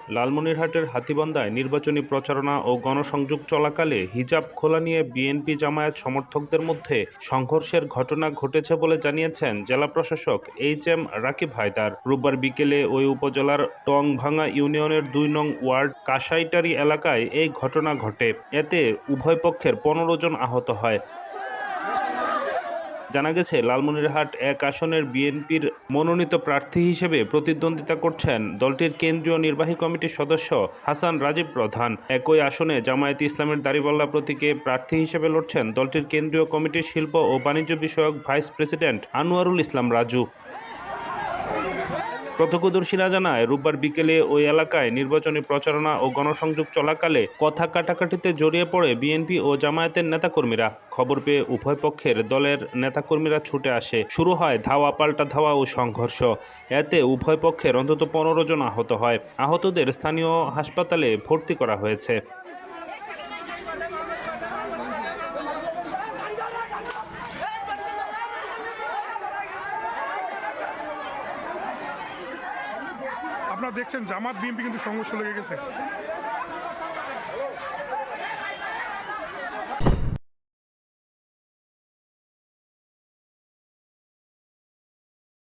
লালমনিরহাটের হাতীবান্ধায় নির্বাচনী প্রচারণা ও গণসংযোগ চলাকালে হিজাব খোলা নিয়ে বিএনপি জামায়াত সমর্থকদের মধ্যে সংঘর্ষের ঘটনা ঘটেছে বলে জানিয়েছেন জেলা প্রশাসক এইচ.এম. রাকিব হায়দার। রোববার বিকেলে ওই উপজেলার টংভাঙা ইউনিয়নের ২ নং ওয়ার্ড কাঁসাইটারি এলাকায় এই ঘটনা ঘটে। এতে উভয় পক্ষের ১৫ জন আহত হয়। জানা গেছে, লালমনিরহাট ১ আসনের বিএনপির মনোনীত প্রার্থী হিসেবে প্রতিদ্বন্দ্বিতা করছেন দলটির কেন্দ্রীয় নির্বাহী কমিটির সদস্য হাসান রাজীব প্রধান। একই আসনে জামায়াতে ইসলামের দাড়িপাল্লা প্রতীকে প্রার্থী হিসেবে লড়ছেন দলটির কেন্দ্রীয় কমিটির শিল্প ও বাণিজ্য বিষয়ক ভাইস প্রেসিডেন্ট আনোয়ারুল ইসলাম রাজু। প্রত্যক্ষদর্শীরা জানায়, রোববার বিকেলে ওই এলাকায় নির্বাচনী প্রচারণা ও গণসংযোগ চলাকালে কথা কাটাকাটিতে জড়িয়ে পড়ে বিএনপি ও জামায়াতের নেতাকর্মীরা। খবর পেয়ে উভয় পক্ষের দলের নেতাকর্মীরা ছুটে আসে। শুরু হয় ধাওয়া পাল্টা ধাওয়া ও সংঘর্ষ। এতে উভয় পক্ষের অন্তত ১৫ জন আহত হয়। আহতদের স্থানীয় হাসপাতালে ভর্তি করা হয়েছে। আপনারা দেখছেন জামাত বিএনপি কিন্তু সংঘর্ষ লেগে গেছে।